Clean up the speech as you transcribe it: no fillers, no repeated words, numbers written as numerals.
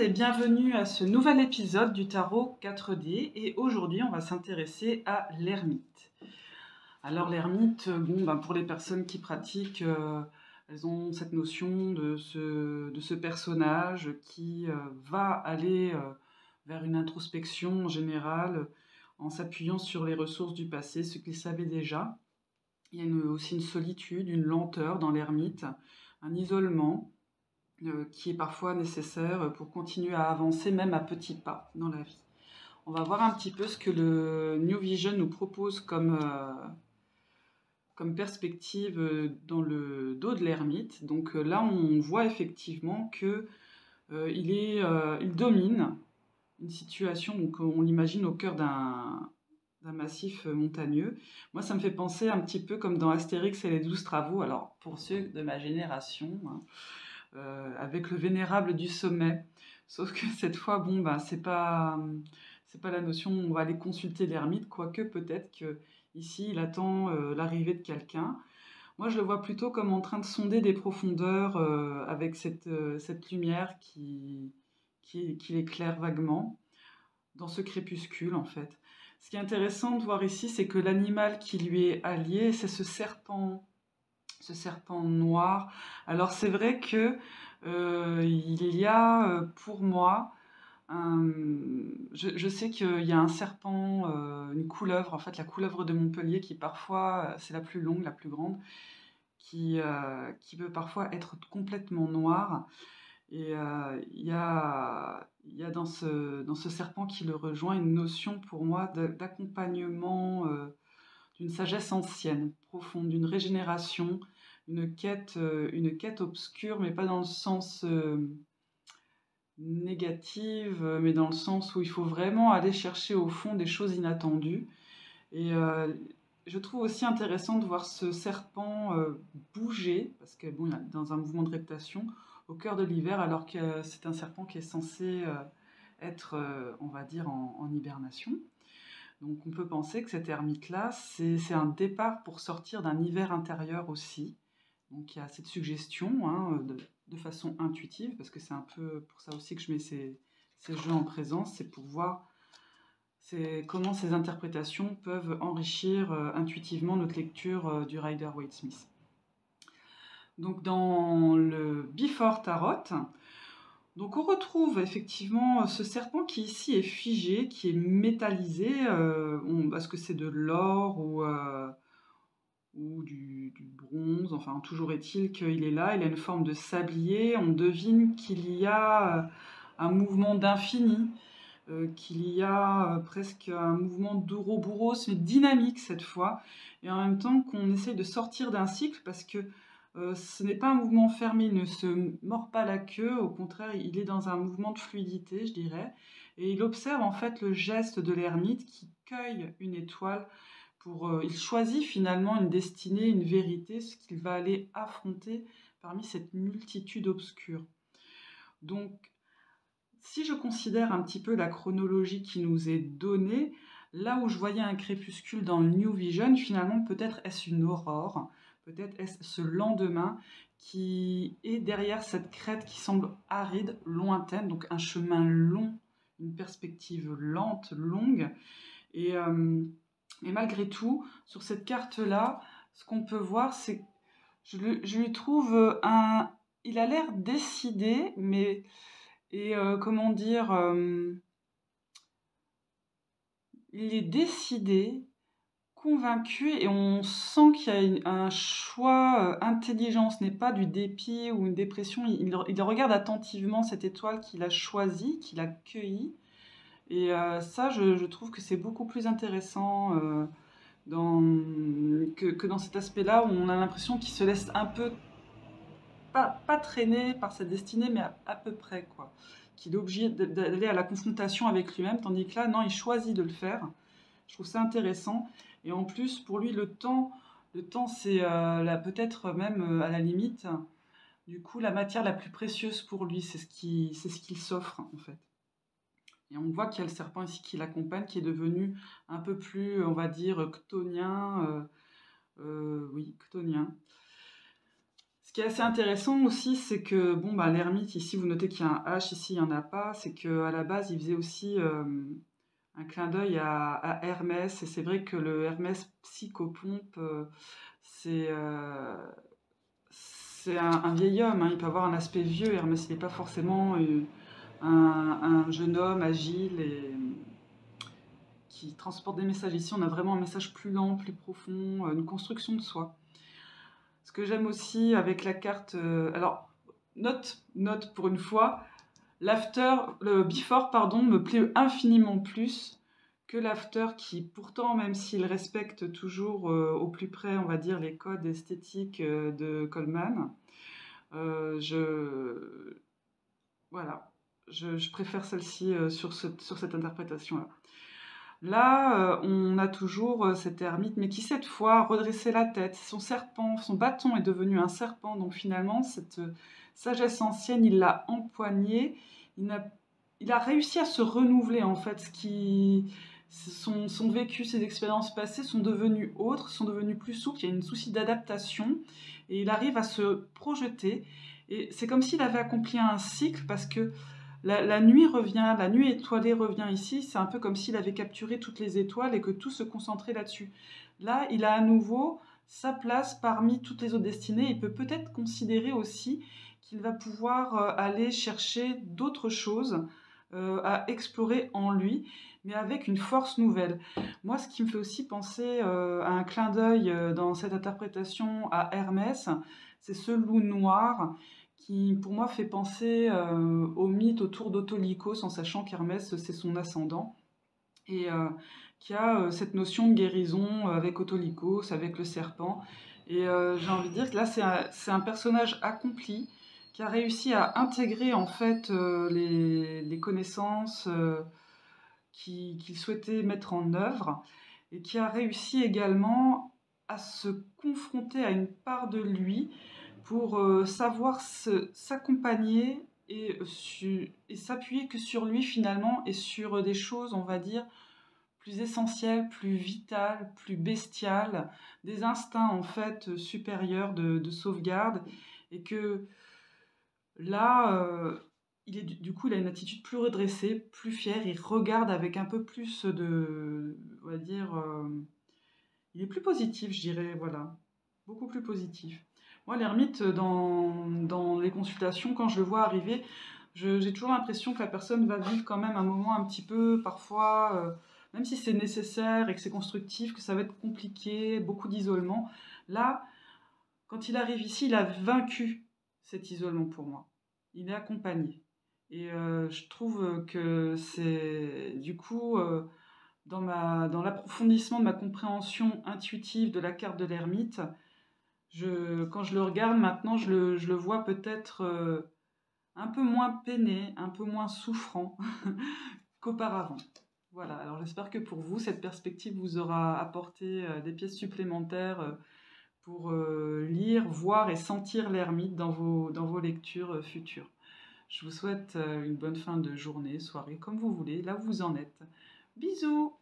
et bienvenue à ce nouvel épisode du tarot 4D et aujourd'hui on va s'intéresser à l'ermite. Alors l'ermite, pour les personnes qui pratiquent, elles ont cette notion de ce personnage qui va aller vers une introspection en général en s'appuyant sur les ressources du passé, ce qu'il savait déjà. Il y a aussi une solitude, une lenteur dans l'ermite, un isolement qui est parfois nécessaire pour continuer à avancer même à petits pas dans la vie. On va voir un petit peu ce que le New Vision nous propose comme perspective dans le dos de l'ermite. Donc là, on voit effectivement que il domine une situation, donc on l'imagine au cœur d'un massif montagneux. Moi, ça me fait penser un petit peu comme dans Astérix et les 12 travaux. Alors, pour ceux de ma génération, hein, avec le vénérable du sommet. Sauf que cette fois, c'est pas la notion où on va aller consulter l'ermite, quoique peut-être que ici il attend l'arrivée de quelqu'un. Moi, je le vois plutôt comme en train de sonder des profondeurs avec cette lumière qui l'éclaire vaguement dans ce crépuscule, en fait. Ce qui est intéressant de voir ici, c'est que l'animal qui lui est allié, c'est ce serpent noir. Alors c'est vrai que il y a pour moi, je sais qu'il y a un serpent, une couleuvre, en fait la couleuvre de Montpellier qui parfois, c'est la plus longue, la plus grande, qui peut parfois être complètement noire. Et il y a dans ce serpent qui le rejoint une notion pour moi d'accompagnement, d'une sagesse ancienne, profonde, d'une régénération, une quête obscure, mais pas dans le sens négatif, mais dans le sens où il faut vraiment aller chercher au fond des choses inattendues. Et je trouve aussi intéressant de voir ce serpent bouger, parce que il est dans un mouvement de reptation, au cœur de l'hiver, alors que c'est un serpent qui est censé être, on va dire, en hibernation. Donc on peut penser que cette ermite-là, c'est un départ pour sortir d'un hiver intérieur aussi. Donc il y a cette suggestion de façon intuitive, parce que c'est un peu pour ça aussi que je mets ces jeux en présence, c'est pour voir comment ces interprétations peuvent enrichir intuitivement notre lecture du Rider-Waite-Smith. Donc dans le Before Tarot, donc on retrouve effectivement ce serpent qui ici est figé, qui est métallisé, est-ce que c'est de l'or ou du bronze, enfin toujours est-il qu'il est là, il a une forme de sablier, on devine qu'il y a un mouvement d'infini, qu'il y a presque un mouvement d'ouroboros, mais dynamique cette fois, et en même temps qu'on essaye de sortir d'un cycle parce que ce n'est pas un mouvement fermé, il ne se mord pas la queue, au contraire, il est dans un mouvement de fluidité, je dirais, et il observe en fait le geste de l'ermite qui cueille une étoile il choisit finalement une destinée, une vérité, ce qu'il va aller affronter parmi cette multitude obscure. Donc, si je considère un petit peu la chronologie qui nous est donnée, là où je voyais un crépuscule dans le New Vision, finalement, peut-être est-ce une aurore, peut-être est-ce ce lendemain qui est derrière cette crête qui semble aride, lointaine, donc un chemin long, une perspective lente, longue. Et malgré tout, sur cette carte-là, ce qu'on peut voir, c'est que je lui trouve il a l'air décidé, mais comment dire, il est décidé, convaincu, et on sent qu'il y a un choix intelligent. Ce n'est pas du dépit ou une dépression. Il regarde attentivement cette étoile qu'il a choisie, qu'il a cueillie. Et ça, je trouve que c'est beaucoup plus intéressant que dans cet aspect-là où on a l'impression qu'il se laisse un peu, pas traîner par sa destinée, mais à peu près, quoi. Qu'il est obligé d'aller à la confrontation avec lui-même, tandis que là, non, il choisit de le faire. Je trouve ça intéressant. Et en plus, pour lui, le temps c'est peut-être même à la limite, du coup, la matière la plus précieuse pour lui, c'est ce qu'il s'offre, en fait. Et on voit qu'il y a le serpent ici qui l'accompagne, qui est devenu un peu plus, on va dire, chthonien. Oui, chthonien. Ce qui est assez intéressant aussi, c'est que bon, bah, l'ermite, ici, vous notez qu'il y a un H, ici, il n'y en a pas. C'est qu'à la base, il faisait aussi un clin d'œil à Hermès. Et c'est vrai que le Hermès psychopompe, c'est c'est un vieil homme, hein. Il peut avoir un aspect vieux. Hermès, il n'est pas forcément un jeune homme agile et qui transporte des messages. Ici, on a vraiment un message plus lent, plus profond, une construction de soi. Ce que j'aime aussi avec la carte, alors note pour une fois, le before pardon, me plaît infiniment plus que l'after qui pourtant, même s'il respecte toujours au plus près, on va dire, les codes esthétiques de Coleman, je voilà, je préfère celle-ci sur cette interprétation-là. Là, on a toujours cet ermite, mais qui cette fois redressait la tête. Son serpent, son bâton est devenu un serpent, donc finalement, cette sagesse ancienne, il l'a empoignée. Il a, il a réussi à se renouveler, en fait. Son vécu, ses expériences passées sont devenues autres, sont devenues plus souples. Il y a une souci d'adaptation et il arrive à se projeter. Et c'est comme s'il avait accompli un cycle parce que la nuit revient, la nuit étoilée revient ici, c'est un peu comme s'il avait capturé toutes les étoiles et que tout se concentrait là-dessus. Là, il a à nouveau sa place parmi toutes les autres destinées. Il peut peut-être considérer aussi qu'il va pouvoir aller chercher d'autres choses à explorer en lui, mais avec une force nouvelle. Moi, ce qui me fait aussi penser à un clin d'œil dans cette interprétation à Hermès, c'est ce loup noir qui pour moi fait penser au mythe autour d'Autolycos, en sachant qu'Hermès c'est son ascendant, et qui a cette notion de guérison avec Autolycos, avec le serpent. Et j'ai envie de dire que là c'est un personnage accompli qui a réussi à intégrer en fait les connaissances qu'il souhaitait mettre en œuvre, et qui a réussi également à se confronter à une part de lui pour savoir s'accompagner et s'appuyer que sur lui finalement et sur des choses, on va dire, plus essentielles, plus vitales, plus bestiales, des instincts en fait supérieurs de sauvegarde, et que là, du coup, il a une attitude plus redressée, plus fière, il regarde avec un peu plus on va dire, il est plus positif, je dirais, voilà, beaucoup plus positif. Moi, l'ermite, dans les consultations, quand je le vois arriver, j'ai toujours l'impression que la personne va vivre quand même un moment un petit peu, parfois, même si c'est nécessaire et que c'est constructif, que ça va être compliqué, beaucoup d'isolement. Là, quand il arrive ici, il a vaincu cet isolement pour moi. Il est accompagné. Et je trouve que c'est, du coup, dans l'approfondissement de ma compréhension intuitive de la carte de l'ermite, quand je le regarde maintenant, je le vois peut-être un peu moins peiné, un peu moins souffrant qu'auparavant. Voilà, alors j'espère que pour vous, cette perspective vous aura apporté des pièces supplémentaires pour lire, voir et sentir l'ermite dans vos lectures futures. Je vous souhaite une bonne fin de journée, soirée, comme vous voulez, là où vous en êtes. Bisous!